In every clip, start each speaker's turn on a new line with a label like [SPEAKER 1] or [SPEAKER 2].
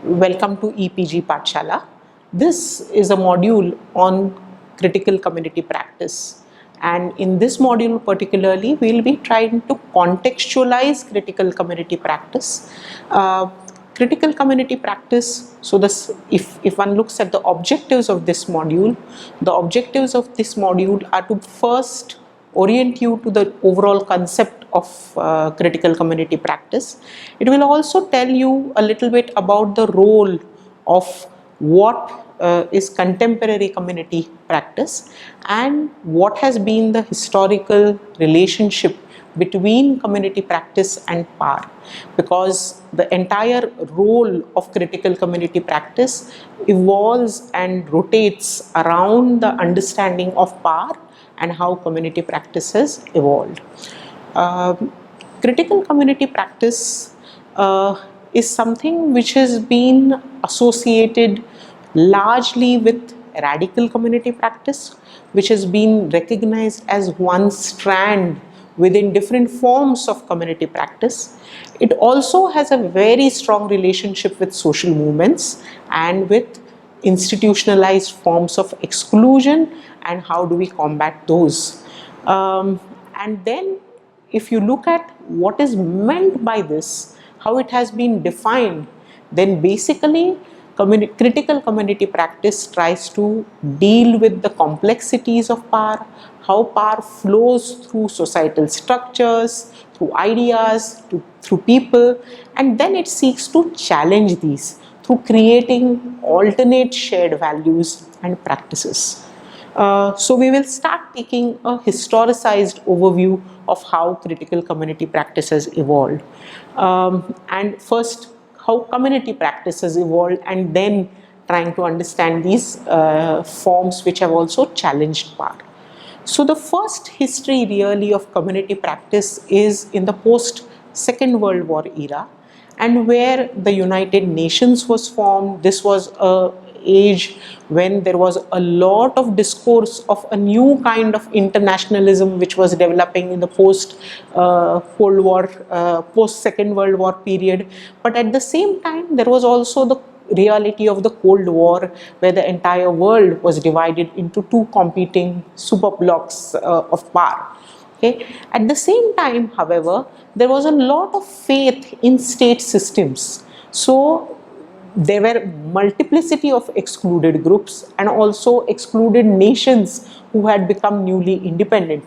[SPEAKER 1] Welcome to EPG Pathshala. This is a module on critical community practice, and in this module particularly we will be trying to contextualize critical community practice. Critical community practice, so this, if one looks at the objectives of this module, the objectives of this module are to first orient you to the overall concept of critical community practice. It will also tell you a little bit about the role of what is contemporary community practice and what has been the historical relationship between community practice and power, because the entire role of critical community practice evolves and rotates around the understanding of power and how community practice has evolved. Critical community practice is something which has been associated largely with radical community practice, which has been recognized as one strand within different forms of community practice. It also has a very strong relationship with social movements and with institutionalized forms of exclusion and how do we combat those. And then if you look at what is meant by this, how it has been defined, then basically critical community practice tries to deal with the complexities of power, how power flows through societal structures, through ideas, through people, and then it seeks to challenge these through creating alternate shared values and practices. So we will start taking a historicized overview of how critical community practice has evolved. And first, how community practice has evolved, and then trying to understand these forms which have also challenged power. So the first history really of community practice is in the post-Second World War era, and where the United Nations was formed. This was a age when there was a lot of discourse of a new kind of internationalism which was developing in the post-Cold War, post-Second World War period. But at the same time, there was also the reality of the Cold War, where the entire world was divided into two competing superblocks of power. Okay. At the same time, however, there was a lot of faith in state systems. So there were multiplicity of excluded groups and also excluded nations who had become newly independent.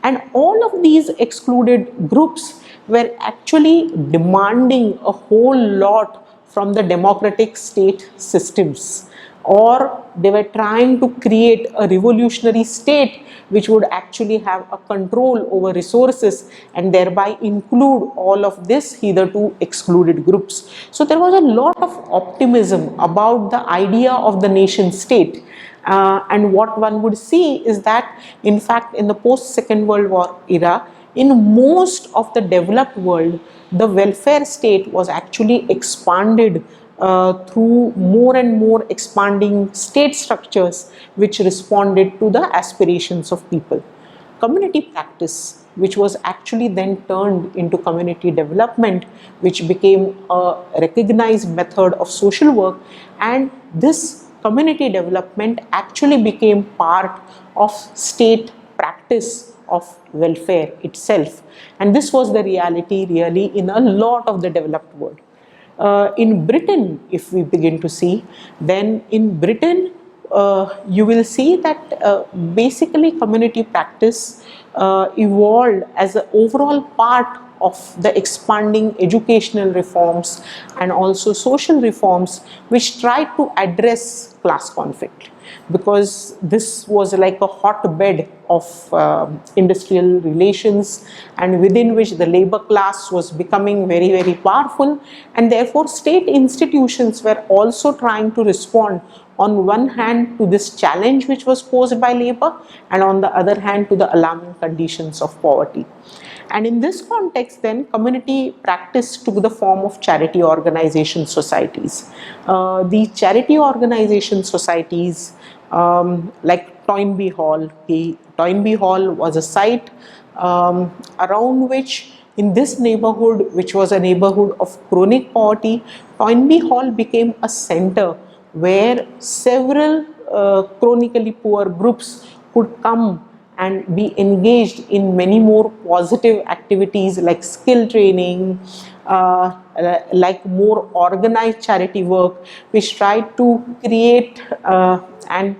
[SPEAKER 1] And all of these excluded groups were actually demanding a whole lot from the democratic state systems, or they were trying to create a revolutionary state which would actually have a control over resources and thereby include all of this hitherto excluded groups. So there was a lot of optimism about the idea of the nation state. And what one would see is that, in fact, in the post-Second World War era, in most of the developed world, the welfare state was actually expanded through more and more expanding state structures which responded to the aspirations of people. Community practice, which was actually then turned into community development, which became a recognized method of social work, and this community development actually became part of state practice of welfare itself. And this was the reality really in a lot of the developed world. In Britain, if we begin to see, then in Britain, you will see that basically community practice evolved as an overall part of the expanding educational reforms and also social reforms which tried to address class conflict, because this was like a hotbed of industrial relations, and within which the labor class was becoming very, very powerful, and therefore state institutions were also trying to respond on one hand to this challenge which was posed by labor, and on the other hand to the alarming conditions of poverty. And in this context then, community practice took the form of charity organization societies. The charity organization societies like Toynbee Hall. The Toynbee Hall was a site around which In this neighborhood, which was a neighborhood of chronic poverty, Toynbee Hall became a center where several chronically poor groups could come and be engaged in many more positive activities like skill training, like more organized charity work, which tried to create and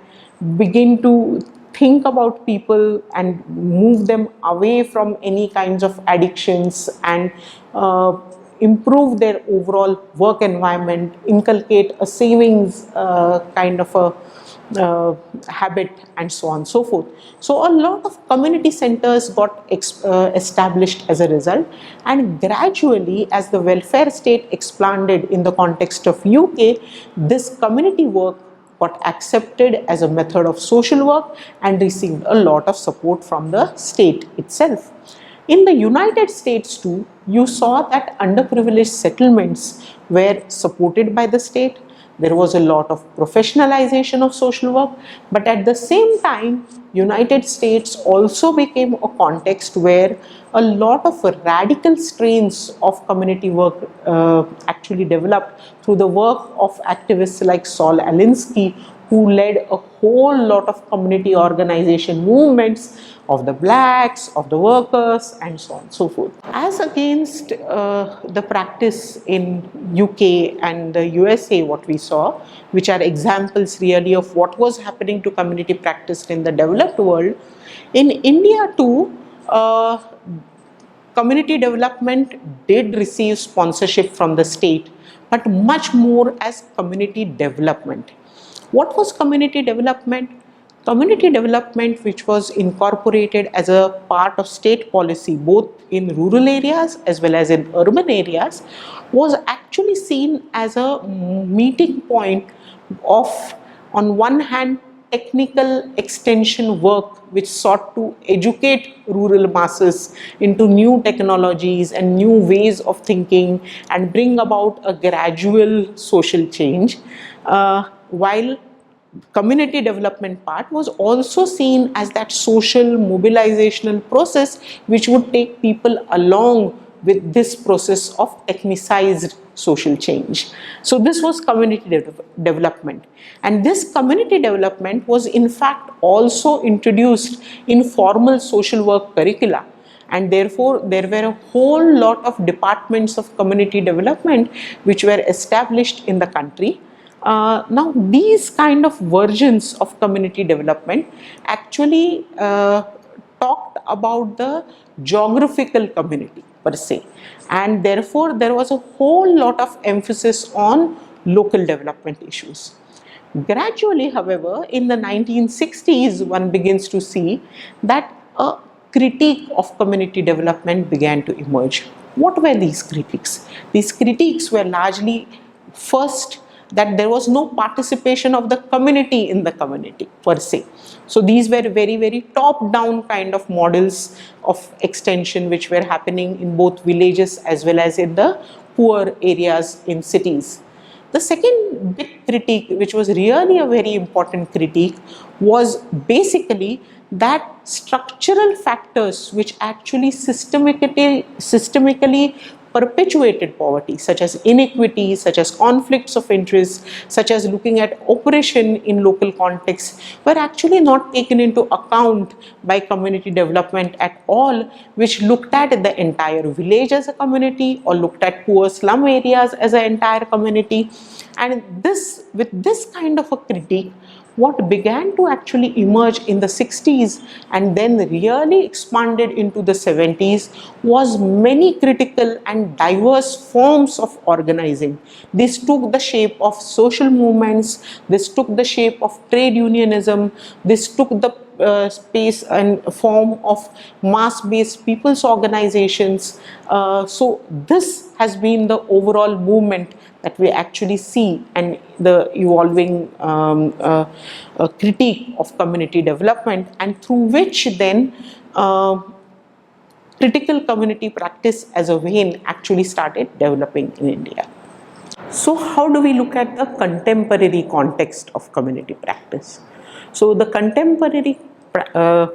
[SPEAKER 1] begin to think about people and move them away from any kinds of addictions and improve their overall work environment, inculcate a savings kind of a habit, and so on and so forth. So a lot of community centers got established as a result, and gradually as the welfare state expanded in the context of UK, this community work got accepted as a method of social work and received a lot of support from the state itself. In the United States too, you saw that underprivileged settlements were supported by the state. There was a lot of professionalization of social work, but at the same time, United States also became a context where a lot of radical strains of community work actually developed through the work of activists like Saul Alinsky, who led a whole lot of community organization movements of the blacks, of the workers, and so on and so forth. As against the practice in UK and the USA, what we saw, which are examples really of what was happening to community practice in the developed world, in India too, community development did receive sponsorship from the state, but much more as community development. What was community development? Community development, which was incorporated as a part of state policy both in rural areas as well as in urban areas, was actually seen as a meeting point of, on one hand, technical extension work which sought to educate rural masses into new technologies and new ways of thinking and bring about a gradual social change, while community development part was also seen as that social mobilizational process which would take people along with this process of technicized social change. So this was community development, and this community development was in fact also introduced in formal social work curricula, and therefore there were a whole lot of departments of community development which were established in the country. Now these kind of versions of community development actually talked about the geographical community per se, and therefore there was a whole lot of emphasis on local development issues. Gradually, however, in the 1960s, one begins to see that a critique of community development began to emerge. What were these critiques? These critiques were largely, first, that there was no participation of the community in the community per se. So these were very, very top-down kind of models of extension which were happening in both villages as well as in the poor areas in cities. The second big critique, which was really a very important critique, was basically that structural factors which actually systemically perpetuated poverty, such as inequity, such as conflicts of interest, such as looking at oppression in local contexts, were actually not taken into account by community development at all, which looked at the entire village as a community or looked at poor slum areas as an entire community. And this, with this kind of a critique, what began to actually emerge in the 60s and then really expanded into the 70s was many critical and diverse forms of organizing. This took the shape of social movements, this took the shape of trade unionism, this took the space and form of mass-based people's organizations. So this has been the overall movement that we actually see, and the evolving critique of community development, and through which then critical community practice as a vein actually started developing in India. So how do we look at the contemporary context of community practice? So the contemporary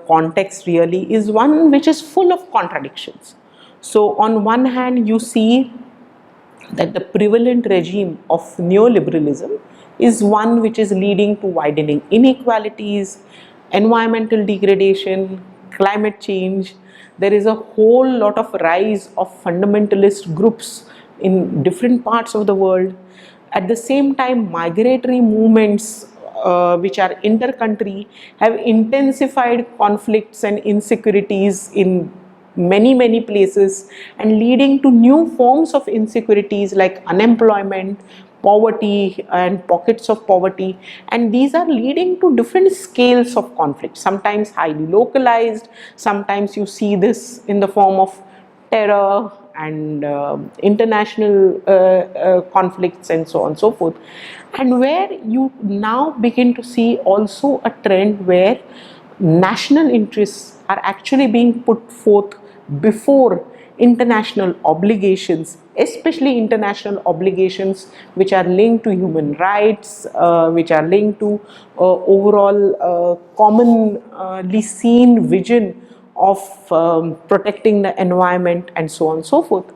[SPEAKER 1] context really is one which is full of contradictions. So on one hand, you see that the prevalent regime of neoliberalism is one which is leading to widening inequalities, environmental degradation, climate change. There is a whole lot of rise of fundamentalist groups in different parts of the world. At the same time, migratory movements which are inter-country have intensified conflicts and insecurities in many places, and leading to new forms of insecurities like unemployment, poverty and pockets of poverty. And these are leading to different scales of conflict, sometimes highly localized, sometimes you see this in the form of terror and international conflicts and so on and so forth. And where you now begin to see also a trend where national interests are actually being put forth before international obligations, especially international obligations which are linked to human rights, which are linked to overall commonly seen vision of protecting the environment and so on and so forth.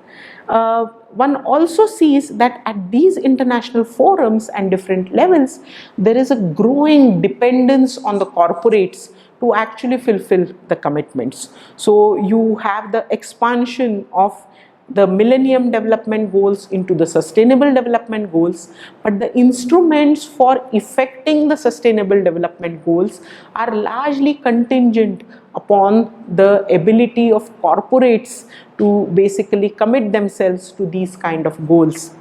[SPEAKER 1] One also sees that at these international forums and different levels, there is a growing dependence on the corporates to actually fulfill the commitments. So you have the expansion of the Millennium Development Goals into the Sustainable Development Goals, but the instruments for effecting the Sustainable Development Goals are largely contingent upon the ability of corporates to basically commit themselves to these kind of goals.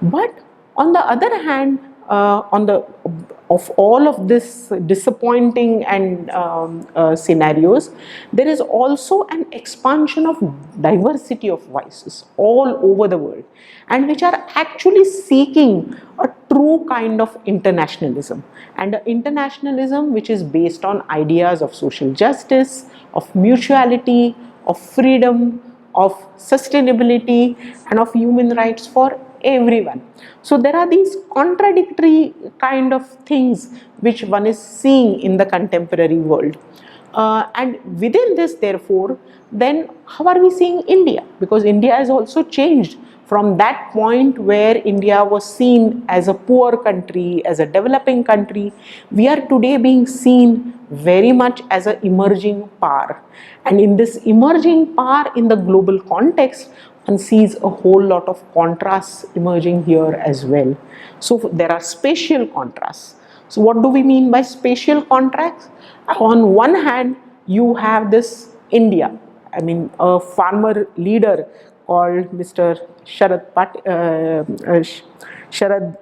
[SPEAKER 1] But on the other hand, of all of this disappointing and scenarios, there is also an expansion of diversity of voices all over the world, and which are actually seeking a true kind of internationalism, and an internationalism which is based on ideas of social justice, of mutuality, of freedom, of sustainability, and of human rights for everyone. So there are these contradictory kind of things which one is seeing in the contemporary world. And within this, therefore, then how are we seeing India? Because India has also changed from that point where India was seen as a poor country, as a developing country. We are today being seen very much as an emerging power. And in this emerging power in the global context, one sees a whole lot of contrasts emerging here as well. So there are spatial contrasts. So what do we mean by spatial contrasts? On one hand, you have this India, I mean a farmer leader called Mr. Sharad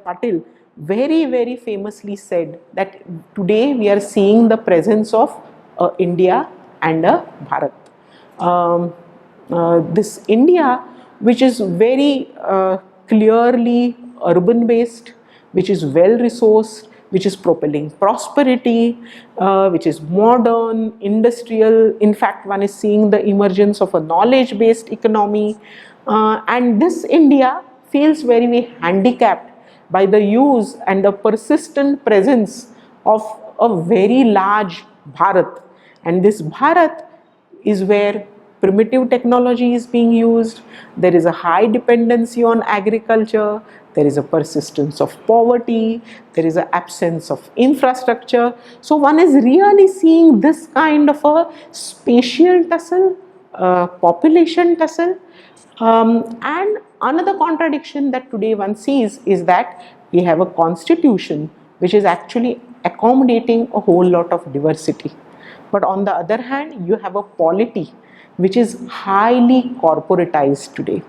[SPEAKER 1] Patil very famously said that today we are seeing the presence of India and a Bharat. This India, which is very clearly urban based, which is well resourced, which is propelling prosperity, which is modern, industrial. In fact, one is seeing the emergence of a knowledge based economy, and this India feels very handicapped by the use and the persistent presence of a very large Bharat. And this Bharat is where primitive technology is being used, there is a high dependency on agriculture, there is a persistence of poverty, there is an absence of infrastructure. So one is really seeing this kind of a spatial tussle, population tussle. And another contradiction that today one sees is that we have a constitution which is actually accommodating a whole lot of diversity. But on the other hand, you have a polity which is highly corporatized today.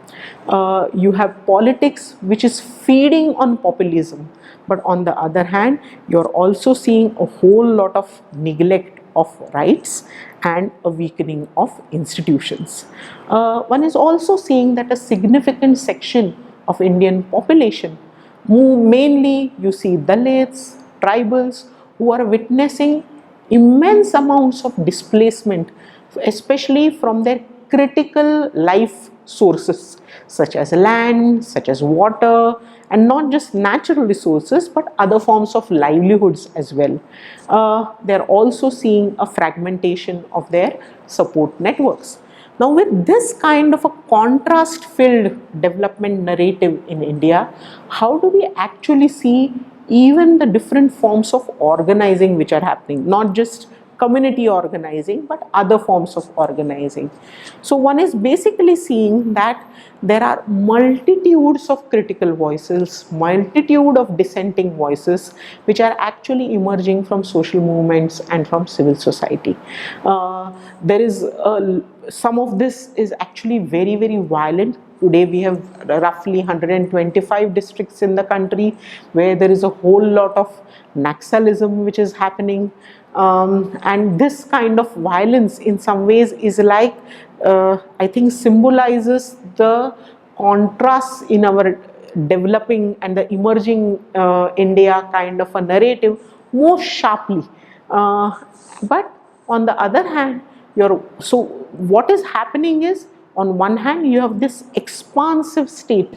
[SPEAKER 1] You have politics which is feeding on populism, but on the other hand, you're also seeing a whole lot of neglect of rights and a weakening of institutions. One is also seeing that a significant section of Indian population, mainly you see Dalits, tribals, who are witnessing immense amounts of displacement, especially from their critical life sources such as land, such as water, and not just natural resources but other forms of livelihoods as well. They're also seeing a fragmentation of their support networks. Now, with this kind of a contrast-filled development narrative in India, how do we actually see even the different forms of organizing which are happening, not just community organizing, but other forms of organizing? So one is basically seeing that there are multitudes of critical voices, multitude of dissenting voices, which are actually emerging from social movements and from civil society. There is some of this is actually very, very violent. Today we have roughly 125 districts in the country where there is a whole lot of Naxalism which is happening, and this kind of violence in some ways is like, I think, symbolizes the contrasts in our developing and the emerging India kind of a narrative most sharply. But on the other hand, so what is happening is, on one hand you have this expansive state,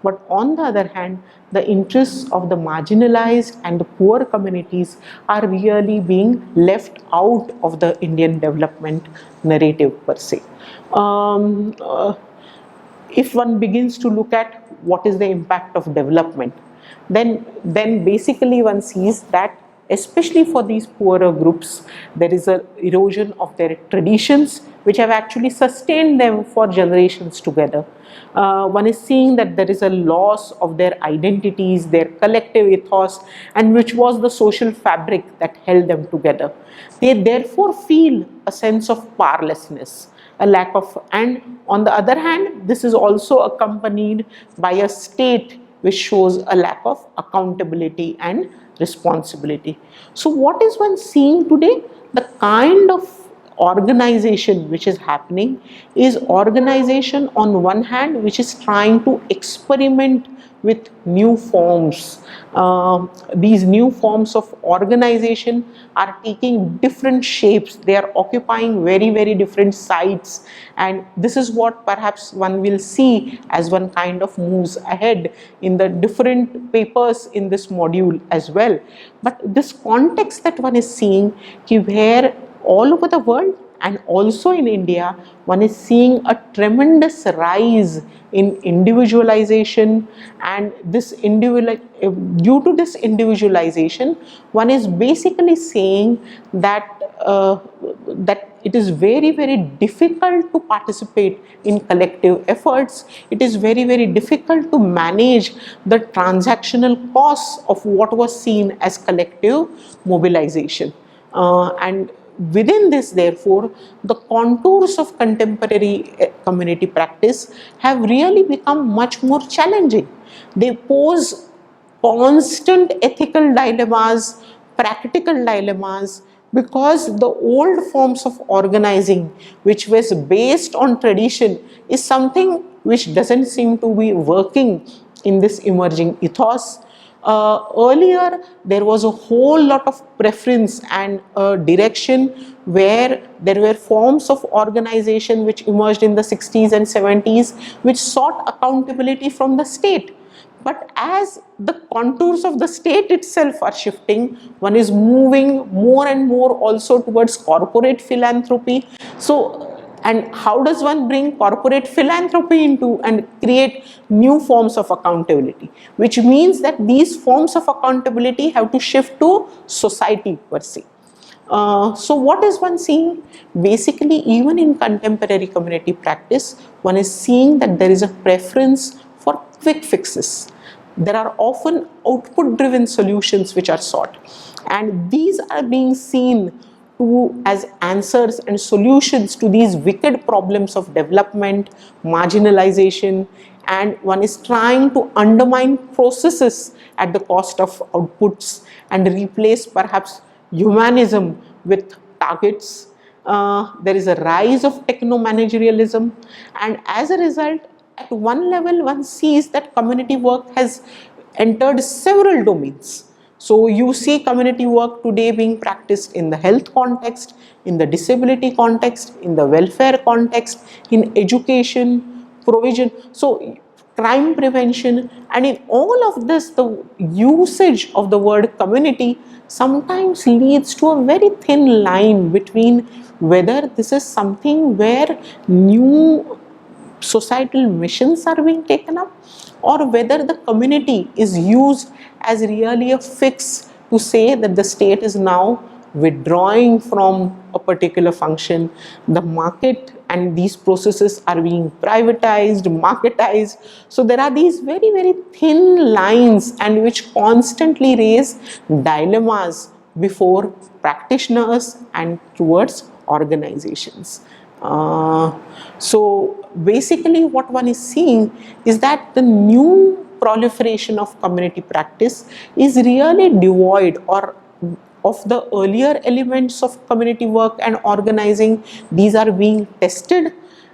[SPEAKER 1] but on the other hand the interests of the marginalized and the poor communities are really being left out of the Indian development narrative per se. If one begins to look at what is the impact of development, then basically one sees that especially for these poorer groups, there is an erosion of their traditions which have actually sustained them for generations together. One is seeing that there is a loss of their identities, their collective ethos, and which was the social fabric that held them together. They therefore feel a sense of powerlessness, a lack of, and on the other hand, this is also accompanied by a state which shows a lack of accountability and responsibility. So what is one seeing today? The kind of organization which is happening is organization on one hand which is trying to experiment with new forms. These new forms of organization are taking different shapes. They are occupying very, very different sites, and this is what perhaps one will see as one kind of moves ahead in the different papers in this module as well. But this context that one is seeing, where all over the world and also in India, one is seeing a tremendous rise in individualization, and this due to this individualization, one is basically saying that that it is very, very difficult to participate in collective efforts. It is very, very difficult to manage the transactional costs of what was seen as collective mobilization, and within this, therefore, the contours of contemporary community practice have really become much more challenging. They pose constant ethical dilemmas, practical dilemmas, because the old forms of organizing, which was based on tradition, is something which doesn't seem to be working in this emerging ethos. Earlier, there was a whole lot of preference and direction where there were forms of organization which emerged in the 60s and 70s which sought accountability from the state. But as the contours of the state itself are shifting, one is moving more and more also towards corporate philanthropy. So, and how does one bring corporate philanthropy into and create new forms of accountability? Which means that these forms of accountability have to shift to society per se. So what is one seeing? Basically, even in contemporary community practice, one is seeing that there is a preference for quick fixes. There are often output-driven solutions which are sought, and these are being seen as answers and solutions to these wicked problems of development, marginalization, and one is trying to undermine processes at the cost of outputs and replace perhaps humanism with targets. There is a rise of techno-managerialism, and as a result, at one level, one sees that community work has entered several domains. So you see community work today being practiced in the health context, in the disability context, in the welfare context, in education, provision. So crime prevention, and in all of this, the usage of the word community sometimes leads to a very thin line between whether this is something where new societal missions are being taken up, or whether the community is used as really a fix to say that the state is now withdrawing from a particular function, the market and these processes are being privatized, marketized. So there are these very, very thin lines, and which constantly raise dilemmas before practitioners and towards organizations. So basically what one is seeing is that the new proliferation of community practice is really devoid or of the earlier elements of community work and organizing. These are being tested,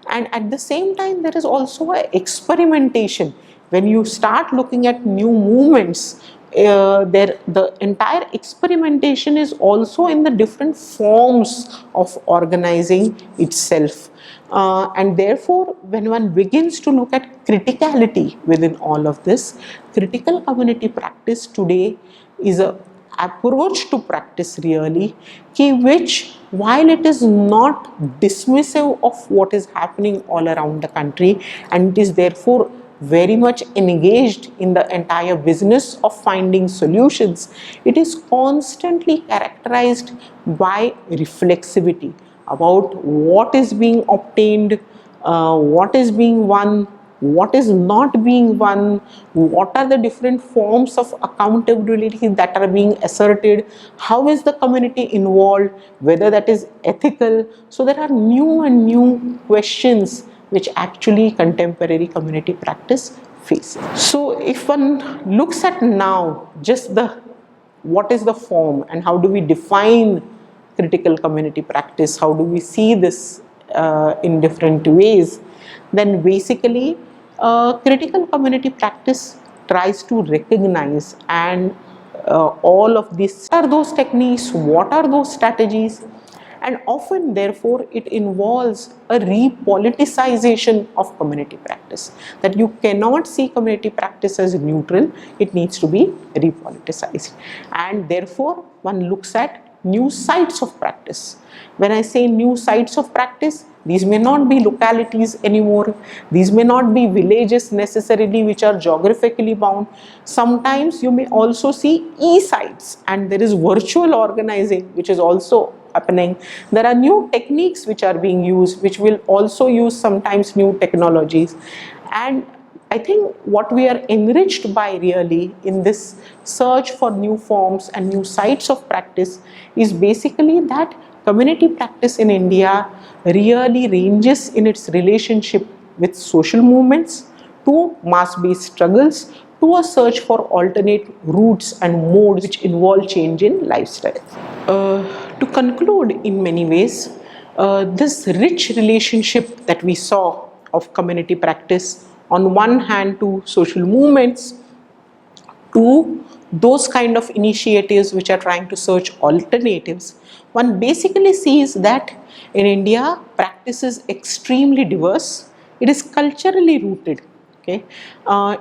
[SPEAKER 1] and at the same time there is also a experimentation. When you start looking at new movements, the entire experimentation is also in the different forms of organizing itself. And therefore, when one begins to look at criticality within all of this, critical community practice today is a approach to practice really, which, while it is not dismissive of what is happening all around the country, and it is therefore very much engaged in the entire business of finding solutions, it is constantly characterized by reflexivity about what is being obtained, what is being won, what is not being won, what are the different forms of accountability that are being asserted, how is the community involved, whether that is ethical. So there are new and new questions which actually contemporary community practice faces. So if one looks at now just what is the form and how do we define critical community practice, how do we see this in different ways, then basically critical community practice tries to recognize and all of these. What are those techniques, what are those strategies, and often therefore it involves a repoliticization of community practice, that you cannot see community practice as neutral, it needs to be repoliticized, and therefore one looks at new sites of practice. When I say new sites of practice, these may not be localities anymore, these may not be villages necessarily which are geographically bound. Sometimes you may also see e-sites, and there is virtual organizing which is also happening. There are new techniques which are being used, which will also use sometimes new technologies. And I think what we are enriched by really in this search for new forms and new sites of practice is basically that community practice in India really ranges in its relationship with social movements, to mass-based struggles, to a search for alternate routes and modes which involve change in lifestyle. To conclude, in many ways, this rich relationship that we saw of community practice, on one hand to social movements, to those kind of initiatives which are trying to search alternatives, one basically sees that in India, practice is extremely diverse. It is culturally rooted. Okay.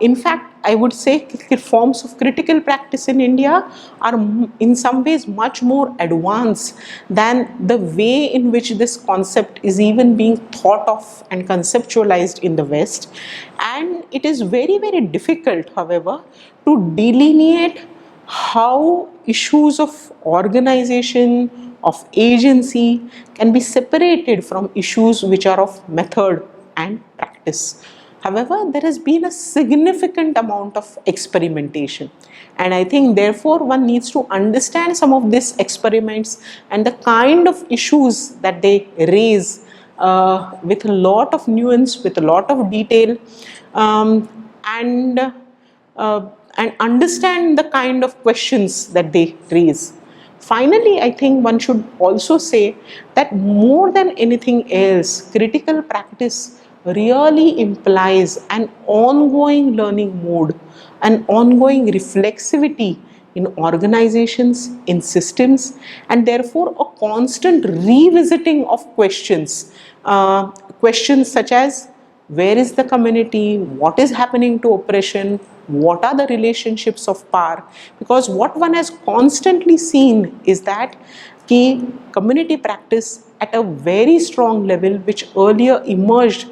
[SPEAKER 1] In fact, I would say forms of critical practice in India are in some ways much more advanced than the way in which this concept is even being thought of and conceptualized in the West. And it is very, very difficult, however, to delineate how issues of organization, of agency can be separated from issues which are of method and practice. However, there has been a significant amount of experimentation, and I think therefore one needs to understand some of these experiments and the kind of issues that they raise with a lot of nuance, with a lot of detail, and understand the kind of questions that they raise. Finally, I think one should also say that more than anything else, critical practice really implies an ongoing learning mode, an ongoing reflexivity in organizations, in systems, and therefore a constant revisiting of questions. Questions such as, where is the community, what is happening to oppression, what are the relationships of power. Because what one has constantly seen is that community practice at a very strong level, which earlier emerged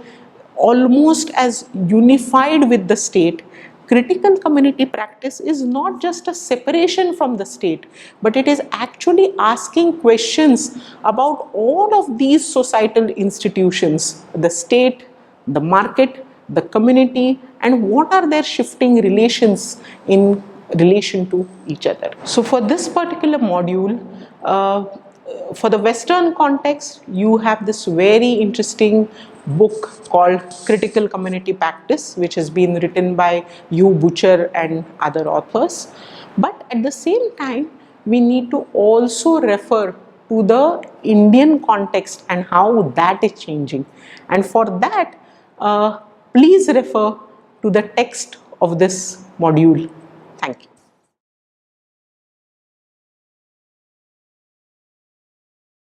[SPEAKER 1] almost as unified with the state, critical community practice is not just a separation from the state, but it is actually asking questions about all of these societal institutions, the state, the market, the community, and what are their shifting relations in relation to each other. So for this particular module, for the Western context, you have this very interesting book called Critical Community Practice, which has been written by Hugh Butcher and other authors. But at the same time, we need to also refer to the Indian context and how that is changing. And for that, please refer to the text of this module. Thank you.